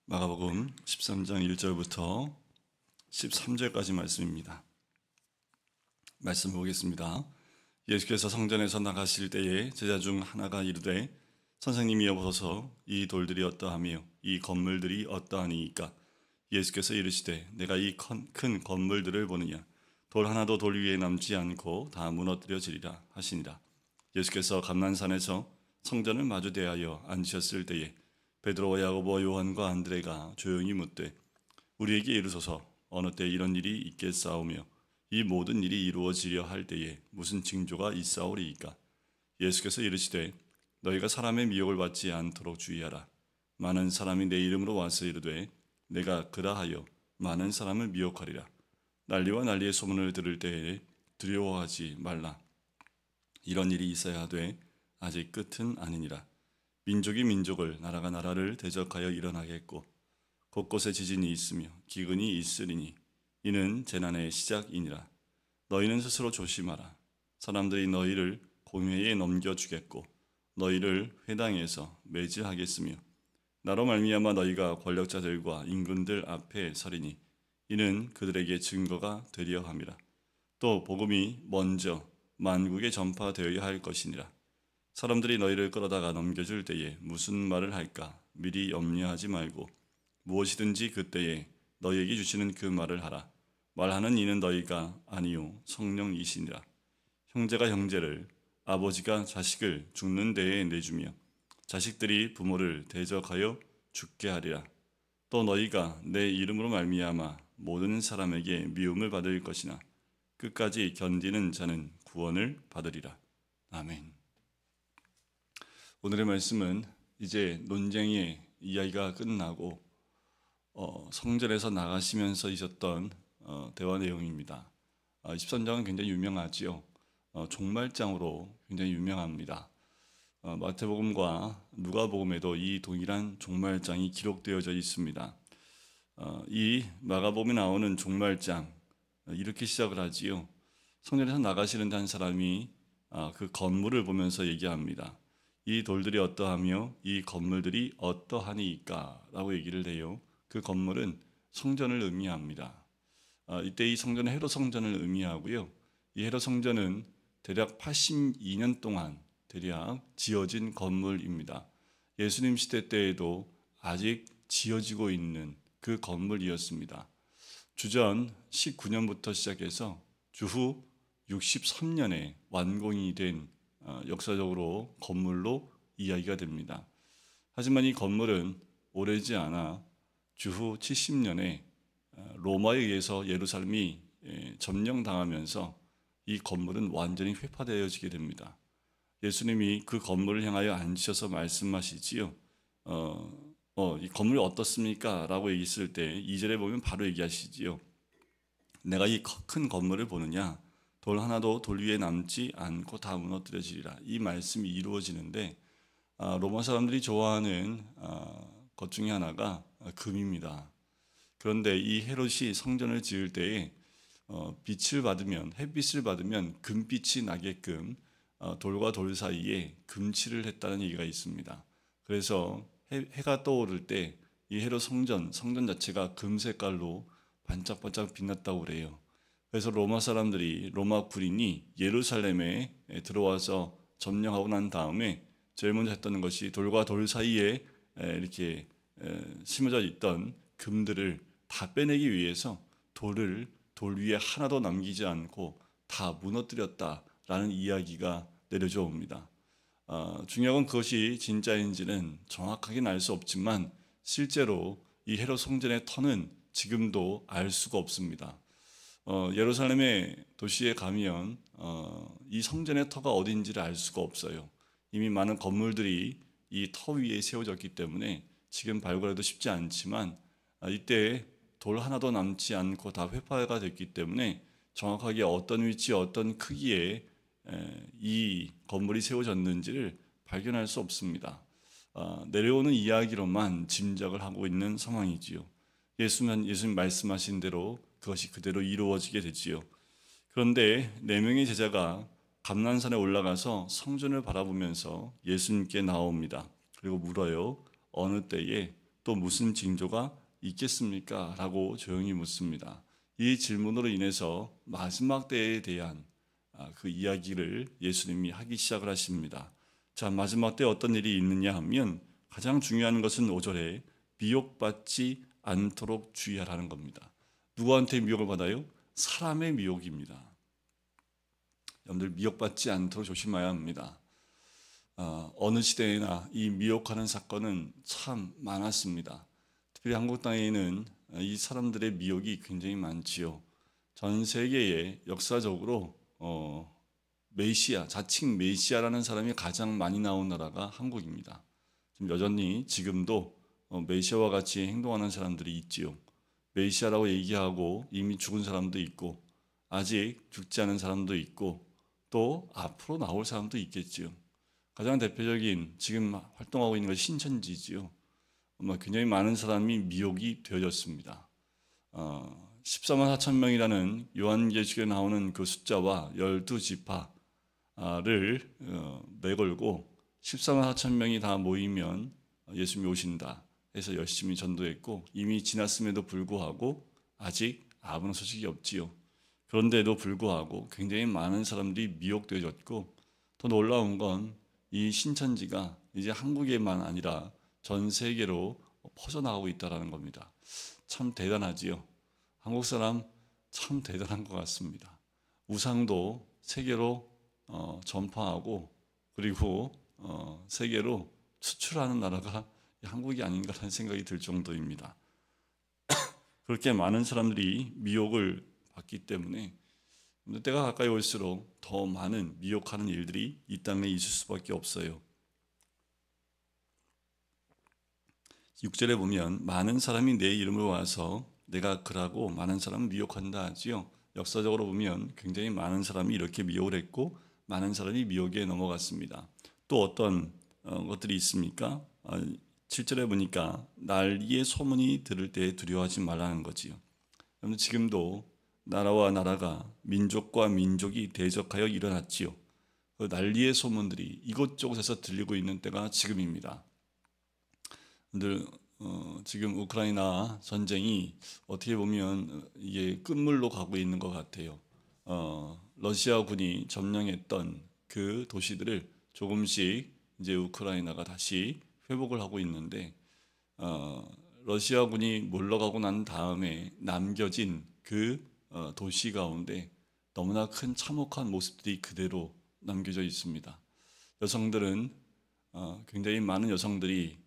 마가복음 13장 1절부터 13절까지 말씀입니다. 말씀 보겠습니다. 예수께서 성전에서 나가실 때에 제자 중 하나가 이르되 선생님이여 보소서 이 돌들이 어떠하며 이 건물들이 어떠하니이까. 예수께서 이르시되 내가 이 큰 건물들을 보느냐. 돌 하나도 돌 위에 남지 않고 다 무너뜨려지리라 하시니라. 예수께서 감난산에서 성전을 마주 대하여 앉으셨을 때에 베드로와 야고보와 요한과 안드레가 조용히 묻되 우리에게 이르소서 어느 때 이런 일이 있겠사오며 이 모든 일이 이루어지려 할 때에 무슨 징조가 있사오리이까. 예수께서 이르시되 너희가 사람의 미혹을 받지 않도록 주의하라. 많은 사람이 내 이름으로 와서 이르되 내가 그라하여 많은 사람을 미혹하리라. 난리와 난리의 소문을 들을 때에 두려워하지 말라. 이런 일이 있어야 하되 아직 끝은 아니니라. 민족이 민족을 나라가 나라를 대적하여 일어나겠고 곳곳에 지진이 있으며 기근이 있으리니 이는 재난의 시작이니라. 너희는 스스로 조심하라. 사람들이 너희를 공회에 넘겨주겠고 너희를 회당에서 매질하겠으며 나로 말미암아 너희가 권력자들과 임금들 앞에 서리니 이는 그들에게 증거가 되려 함이라. 또 복음이 먼저 만국에 전파되어야 할 것이니라. 사람들이 너희를 끌어다가 넘겨줄 때에 무슨 말을 할까 미리 염려하지 말고 무엇이든지 그때에 너희에게 주시는 그 말을 하라. 말하는 이는 너희가 아니요 성령이시니라. 형제가 형제를 아버지가 자식을 죽는 데에 내주며 자식들이 부모를 대적하여 죽게 하리라. 또 너희가 내 이름으로 말미암아 모든 사람에게 미움을 받을 것이나 끝까지 견디는 자는 구원을 받으리라. 아멘. 오늘의 말씀은 이제 논쟁의 이야기가 끝나고 성전에서 나가시면서 있었던 대화 내용입니다. 13장은 굉장히 유명하지요. 종말장으로 굉장히 유명합니다. 마태복음과 누가복음에도 이 동일한 종말장이 기록되어져 있습니다. 이 마가복음에 나오는 종말장 이렇게 시작을 하지요. 성전에서 나가시는 한 사람이 그 건물을 보면서 얘기합니다. 이 돌들이 어떠하며 이 건물들이 어떠하니까 라고 얘기를 해요. 그 건물은 성전을 의미합니다. 이때 이 성전은 헤롯 성전을 의미하고요. 이 헤롯 성전은 대략 82년 동안 대략 지어진 건물입니다. 예수님 시대 때에도 아직 지어지고 있는 그 건물이었습니다. 주전 19년부터 시작해서 주후 63년에 완공이 된 역사적으로 건물로 이야기가 됩니다. 하지만 이 건물은 오래지 않아 주후 70년에 로마에 의해서 예루살렘이 점령당하면서 이 건물은 완전히 회파되어지게 됩니다. 예수님이 그 건물을 향하여 앉으셔서 말씀하시지요. 이 건물이 어떻습니까? 라고 얘기했을 때 2절에 보면 바로 얘기하시지요. 내가 이 큰 건물을 보느냐? 돌 하나도 돌 위에 남지 않고 다 무너뜨려지리라. 이 말씀이 이루어지는데 로마 사람들이 좋아하는 것 중에 하나가 금입니다. 그런데 이 헤롯이 성전을 지을 때에 빛을 받으면 햇빛을 받으면 금빛이 나게끔 돌과 돌 사이에 금칠을 했다는 얘기가 있습니다. 그래서 해가 떠오를 때 이 헤롯 성전 자체가 금 색깔로 반짝반짝 빛났다고 그래요. 그래서 로마 사람들이, 로마 군인이 예루살렘에 들어와서 점령하고 난 다음에 제일 먼저 했던 것이 돌과 돌 사이에 이렇게 심어져 있던 금들을 다 빼내기 위해서 돌을 돌 위에 하나도 남기지 않고 다 무너뜨렸다라는 이야기가 내려져 옵니다. 중요한 건 그것이 진짜인지는 정확하게는 알 수 없지만 실제로 이 헤롯 성전의 터는 지금도 알 수가 없습니다. 예루살렘의 도시에 가면 이 성전의 터가 어딘지를 알 수가 없어요. 이미 많은 건물들이 이 터 위에 세워졌기 때문에 지금 발굴해도 쉽지 않지만 이때 돌 하나도 남지 않고 다 회파가 됐기 때문에 정확하게 어떤 위치, 어떤 크기에 이 건물이 세워졌는지를 발견할 수 없습니다. 내려오는 이야기로만 짐작을 하고 있는 상황이지요. 예수님 말씀하신 대로 그것이 그대로 이루어지게 되지요. 그런데 4명의 제자가 감난산에 올라가서 성전을 바라보면서 예수님께 나옵니다. 그리고 물어요. 어느 때에 또 무슨 징조가 있겠습니까? 라고 조용히 묻습니다. 이 질문으로 인해서 마지막 때에 대한 그 이야기를 예수님이 하기 시작을 하십니다. 자, 마지막 때 어떤 일이 있느냐 하면 가장 중요한 것은 5절에 미혹받지 않도록 주의하라는 겁니다. 누구한테 미혹을 받아요? 사람의 미혹입니다. 여러분들 미혹받지 않도록 조심해야 합니다. 어느 시대에나 이 미혹하는 사건은 참 많았습니다. 특별히 한국 땅에는 이 사람들의 미혹이 굉장히 많지요. 전 세계에 역사적으로 메시아, 자칭 메시아라는 사람이 가장 많이 나온 나라가 한국입니다. 지금 여전히 지금도 메시아와 같이 행동하는 사람들이 있지요. 메시아라고 얘기하고 이미 죽은 사람도 있고 아직 죽지 않은 사람도 있고 또 앞으로 나올 사람도 있겠지요. 가장 대표적인 지금 활동하고 있는 것이 신천지지요. 굉장히 많은 사람이 미혹이 되어졌습니다. 14만 4천 명이라는 요한계시록에 나오는 그 숫자와 12지파를 내걸고 14만 4천 명이 다 모이면 예수님이 오신다 해서 열심히 전도했고 이미 지났음에도 불구하고 아직 아무런 소식이 없지요. 그런데도 불구하고 굉장히 많은 사람들이 미혹되어졌고 더 놀라운 건 이 신천지가 이제 한국에만 아니라 전 세계로 퍼져나가고 있다는 겁니다. 참 대단하지요. 한국 사람 참 대단한 것 같습니다. 우상도 세계로 전파하고 그리고 세계로 수출하는 나라가 한국이 아닌가라는 생각이 들 정도입니다. 그렇게 많은 사람들이 미혹을 받기 때문에 때가 가까이 올수록 더 많은 미혹하는 일들이 이 땅에 있을 수밖에 없어요. 6절에 보면 많은 사람이 내 이름을 와서 내가 그라고 많은 사람을 미혹한다 하지요. 역사적으로 보면 굉장히 많은 사람이 이렇게 미혹을 했고 많은 사람이 미혹에 넘어갔습니다. 또 어떤 것들이 있습니까? 7절에 보니까 난리의 소문이 들을 때 두려워하지 말라는 거지요. 여러분 지금도 나라와 나라가 민족과 민족이 대적하여 일어났지요. 그 난리의 소문들이 이곳저곳에서 들리고 있는 때가 지금입니다. 지금 우크라이나 전쟁이 어떻게 보면 이게 끝물로 가고 있는 것 같아요. 러시아 군이 점령했던 그 도시들을 조금씩 이제 우크라이나가 다시 회복을 하고 있는데 러시아 군이 물러가고 난 다음에 남겨진 그 도시 가운데 너무나 큰 참혹한 모습들이 그대로 남겨져 있습니다. 여성들은 굉장히 많은 여성들이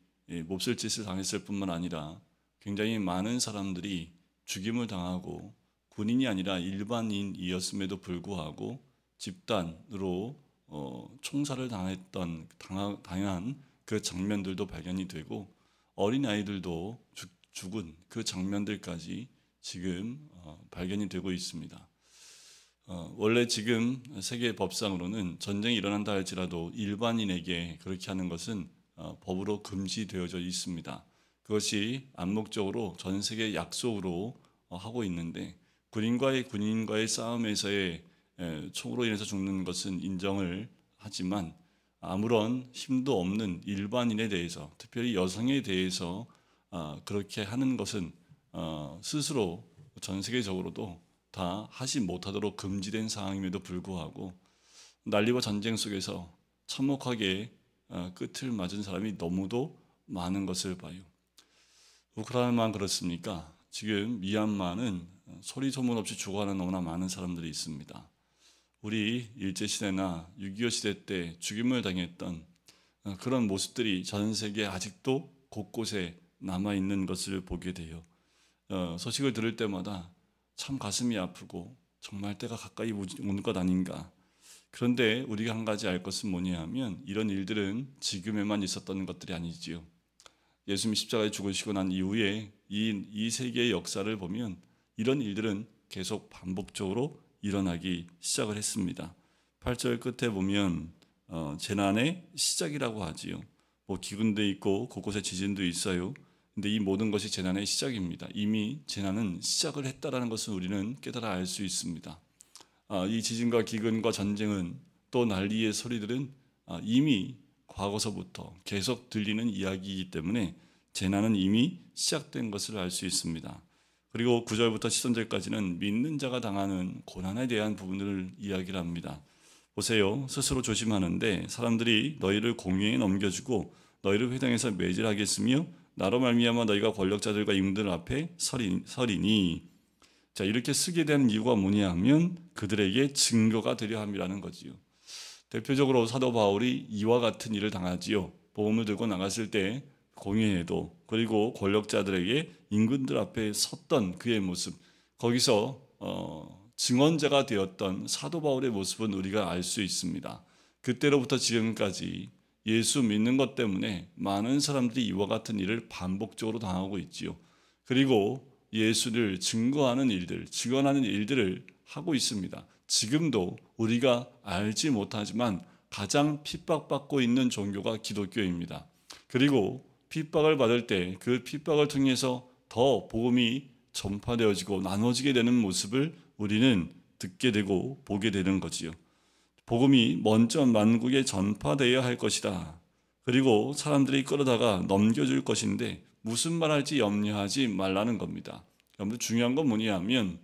몹쓸 짓을 당했을 뿐만 아니라 굉장히 많은 사람들이 죽임을 당하고 군인이 아니라 일반인이었음에도 불구하고 집단으로 총살을 당한 그 장면들도 발견이 되고 어린아이들도 죽은 그 장면들까지 지금 발견이 되고 있습니다. 원래 지금 세계 법상으로는 전쟁이 일어난다 할지라도 일반인에게 그렇게 하는 것은 법으로 금지되어져 있습니다. 그것이 암묵적으로 전 세계 약속으로 하고 있는데 군인과의 싸움에서의 총으로 인해서 죽는 것은 인정을 하지만 아무런 힘도 없는 일반인에 대해서 특별히 여성에 대해서 그렇게 하는 것은 스스로 전 세계적으로도 다 하지 못하도록 금지된 상황임에도 불구하고 난리와 전쟁 속에서 참혹하게 끝을 맞은 사람이 너무도 많은 것을 봐요. 우크라이나만 그렇습니까? 지금 미얀마는 소리 소문 없이 죽어가는 너무나 많은 사람들이 있습니다. 우리 일제시대나 6.25 시대 때 죽임을 당했던 그런 모습들이 전 세계에 아직도 곳곳에 남아있는 것을 보게 돼요. 소식을 들을 때마다 참 가슴이 아프고 정말 때가 가까이 오는 것 아닌가. 그런데 우리가 한 가지 알 것은 뭐냐 하면 이런 일들은 지금에만 있었던 것들이 아니지요. 예수님이 십자가에 죽으시고 난 이후에 이 세계의 역사를 보면 이런 일들은 계속 반복적으로 일어나기 시작을 했습니다. 8절 끝에 보면 재난의 시작이라고 하지요. 기근도 있고 곳곳에 지진도 있어요. 근데 이 모든 것이 재난의 시작입니다. 이미 재난은 시작을 했다라는 것을 우리는 깨달아 알 수 있습니다. 이 지진과 기근과 전쟁은 또 난리의 소리들은 이미 과거서부터 계속 들리는 이야기이기 때문에 재난은 이미 시작된 것을 알 수 있습니다. 그리고 9절부터 13절까지는 믿는 자가 당하는 고난에 대한 부분을 이야기를 합니다. 보세요. 스스로 조심하는데 사람들이 너희를 공회에 넘겨주고 너희를 회당에서 매질하게 했으며 나로 말미암아 너희가 권력자들과 임금들 앞에 서리니. 자, 이렇게 쓰게 되는 이유가 뭐냐 하면 그들에게 증거가 되려 함이라는 거지요. 대표적으로 사도 바울이 이와 같은 일을 당하지요. 복음을 들고 나갔을 때 공회에도, 그리고 권력자들에게 임금들 앞에 섰던 그의 모습, 거기서 증언자가 되었던 사도 바울의 모습은 우리가 알 수 있습니다. 그때로부터 지금까지 예수 믿는 것 때문에 많은 사람들이 이와 같은 일을 반복적으로 당하고 있지요. 그리고 예수를 증거하는 일들, 증언하는 일들을 하고 있습니다. 지금도 우리가 알지 못하지만 가장 핍박받고 있는 종교가 기독교입니다. 그리고 핍박을 받을 때 그 핍박을 통해서 더 복음이 전파되어지고 나눠지게 되는 모습을 우리는 듣게 되고 보게 되는 거지요. 복음이 먼저 만국에 전파되어야 할 것이다. 그리고 사람들이 끌어다가 넘겨줄 것인데 무슨 말할지 염려하지 말라는 겁니다. 여러분, 중요한 건 뭐냐면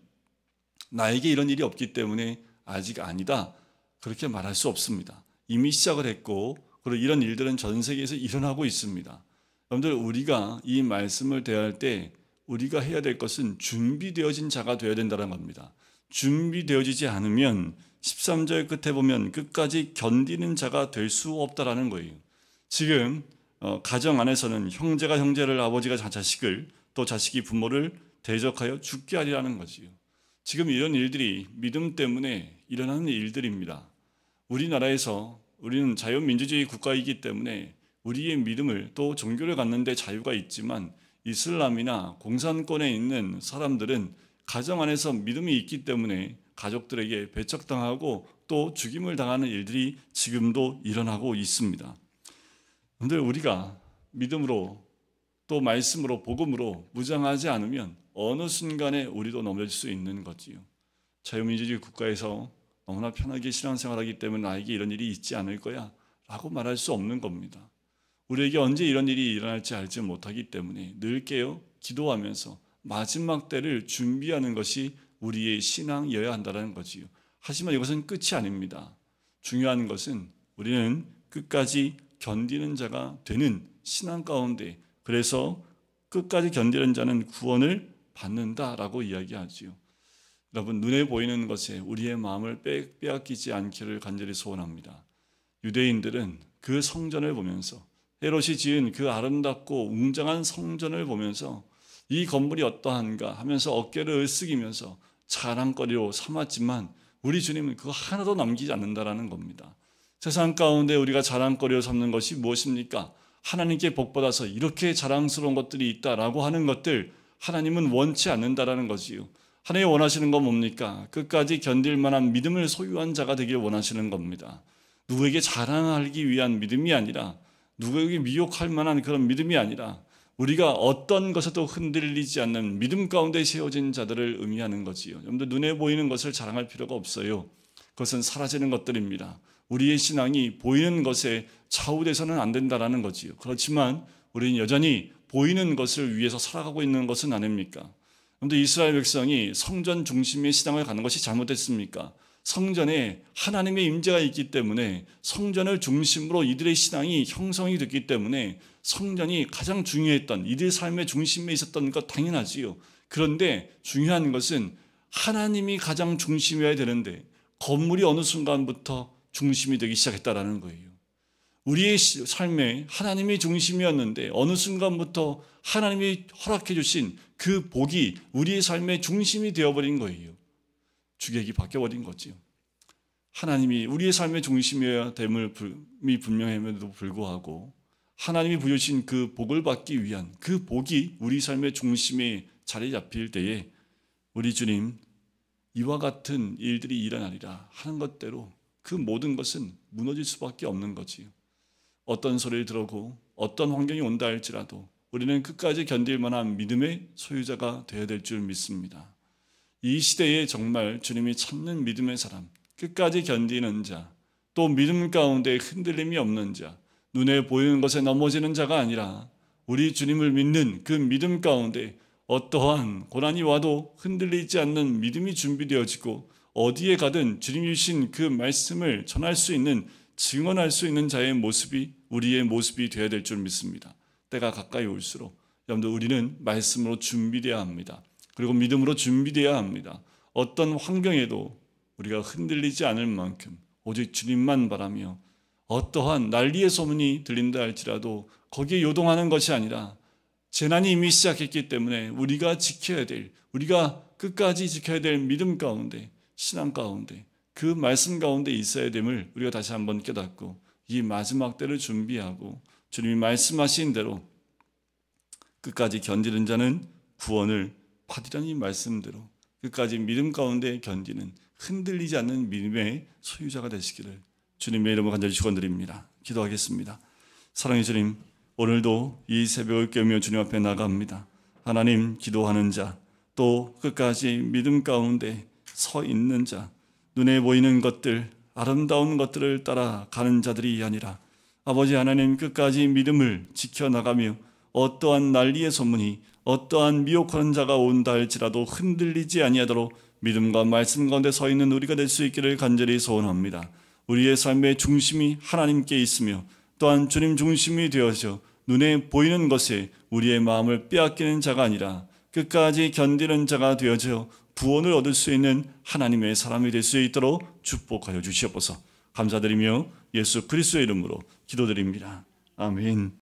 나에게 이런 일이 없기 때문에 아직 아니다, 그렇게 말할 수 없습니다. 이미 시작을 했고, 그리고 이런 일들은 전 세계에서 일어나고 있습니다. 여러분들, 우리가 이 말씀을 대할 때 우리가 해야 될 것은 준비되어진 자가 되어야 된다는 겁니다. 준비되어지지 않으면 13절 끝에 보면 끝까지 견디는 자가 될 수 없다라는 거예요. 지금 가정 안에서는 형제가 형제를, 아버지가 자식을, 또 자식이 부모를 대적하여 죽게 하리라는 거지요. 지금 이런 일들이 믿음 때문에 일어나는 일들입니다. 우리나라에서 우리는 자유민주주의 국가이기 때문에 우리의 믿음을, 또 종교를 갖는 데 자유가 있지만 이슬람이나 공산권에 있는 사람들은 가정 안에서 믿음이 있기 때문에 가족들에게 배척당하고 또 죽임을 당하는 일들이 지금도 일어나고 있습니다. 그런데 우리가 믿음으로, 또 말씀으로, 복음으로 무장하지 않으면 어느 순간에 우리도 넘어질 수 있는 거지요. 자유민주주의 국가에서 너무나 편하게 신앙생활하기 때문에 나에게 이런 일이 있지 않을 거야 라고 말할 수 없는 겁니다. 우리에게 언제 이런 일이 일어날지 알지 못하기 때문에 늘 깨어 기도하면서 마지막 때를 준비하는 것이 우리의 신앙이어야 한다는 거지요. 하지만 이것은 끝이 아닙니다. 중요한 것은 우리는 끝까지 견디는 자가 되는 신앙 가운데, 그래서 끝까지 견디는 자는 구원을 받는다라고 이야기하지요. 여러분, 눈에 보이는 것에 우리의 마음을 빼앗기지 않기를 간절히 소원합니다. 유대인들은 그 성전을 보면서, 헤롯이 지은 그 아름답고 웅장한 성전을 보면서 이 건물이 어떠한가 하면서 어깨를 으쓱이면서 자랑거리로 삼았지만 우리 주님은 그거 하나도 남기지 않는다라는 겁니다. 세상 가운데 우리가 자랑거리로 삼는 것이 무엇입니까? 하나님께 복받아서 이렇게 자랑스러운 것들이 있다라고 하는 것들, 하나님은 원치 않는다라는 거지요. 하나님이 원하시는 건 뭡니까? 끝까지 견딜 만한 믿음을 소유한 자가 되길 원하시는 겁니다. 누구에게 자랑하기 위한 믿음이 아니라, 누구에게 미혹할 만한 그런 믿음이 아니라, 우리가 어떤 것에도 흔들리지 않는 믿음 가운데 세워진 자들을 의미하는 거지요. 여러분들, 눈에 보이는 것을 자랑할 필요가 없어요. 그것은 사라지는 것들입니다. 우리의 신앙이 보이는 것에 좌우돼서는 안 된다라는 거지요. 그렇지만 우리는 여전히 보이는 것을 위해서 살아가고 있는 것은 아닙니까? 그런데 이스라엘 백성이 성전 중심의 신앙을 가는 것이 잘못됐습니까? 성전에 하나님의 임재가 있기 때문에 성전을 중심으로 이들의 신앙이 형성이 됐기 때문에 성전이 가장 중요했던, 이들의 삶의 중심에 있었던 것 당연하지요. 그런데 중요한 것은 하나님이 가장 중심이어야 되는데 건물이 어느 순간부터 중심이 되기 시작했다라는 거예요. 우리의 삶에 하나님이 중심이었는데 어느 순간부터 하나님이 허락해 주신 그 복이 우리의 삶의 중심이 되어버린 거예요. 주객이 바뀌어버린 거지요. 하나님이 우리의 삶의 중심이어야 됨이 분명함에도 불구하고 하나님이 부여주신 그 복을 받기 위한 그 복이 우리 삶의 중심에 자리 잡힐 때에 우리 주님, 이와 같은 일들이 일어나리라 하는 것대로 그 모든 것은 무너질 수밖에 없는 거지요. 어떤 소리를 들어도, 어떤 환경이 온다 할지라도 우리는 끝까지 견딜 만한 믿음의 소유자가 되어야 될 줄 믿습니다. 이 시대에 정말 주님이 찾는 믿음의 사람, 끝까지 견디는 자, 또 믿음 가운데 흔들림이 없는 자, 눈에 보이는 것에 넘어지는 자가 아니라 우리 주님을 믿는 그 믿음 가운데 어떠한 고난이 와도 흔들리지 않는 믿음이 준비되어지고 어디에 가든 주님이 주신 그 말씀을 전할 수 있는, 증언할 수 있는 자의 모습이 우리의 모습이 되어야 될 줄 믿습니다. 때가 가까이 올수록 여러분들 우리는 말씀으로 준비되어야 합니다. 그리고 믿음으로 준비되어야 합니다. 어떤 환경에도 우리가 흔들리지 않을 만큼 오직 주님만 바라며 어떠한 난리의 소문이 들린다 할지라도 거기에 요동하는 것이 아니라 재난이 이미 시작했기 때문에 우리가 지켜야 될, 우리가 끝까지 지켜야 될 믿음 가운데, 신앙 가운데, 그 말씀 가운데 있어야 됨을 우리가 다시 한번 깨닫고 이 마지막 때를 준비하고 주님이 말씀하신 대로 끝까지 견디는 자는 구원을 받으라는 이 말씀대로 끝까지 믿음 가운데 견디는, 흔들리지 않는 믿음의 소유자가 되시기를 주님의 이름으로 간절히 축원드립니다. 기도하겠습니다. 사랑의 주님, 오늘도 이 새벽을 깨우며 주님 앞에 나갑니다. 하나님, 기도하는 자, 또 끝까지 믿음 가운데 서 있는 자, 눈에 보이는 것들, 아름다운 것들을 따라 가는 자들이 아니라 아버지 하나님, 끝까지 믿음을 지켜나가며 어떠한 난리의 소문이, 어떠한 미혹하는 자가 온다 할지라도 흔들리지 아니하도록 믿음과 말씀 가운데 서 있는 우리가 될 수 있기를 간절히 소원합니다. 우리의 삶의 중심이 하나님께 있으며 또한 주님 중심이 되어서 눈에 보이는 것에 우리의 마음을 빼앗기는 자가 아니라 끝까지 견디는 자가 되어져 구원을 얻을 수 있는 하나님의 사람이 될 수 있도록 축복하여 주시옵소서. 감사드리며 예수 그리스도의 이름으로 기도드립니다. 아멘.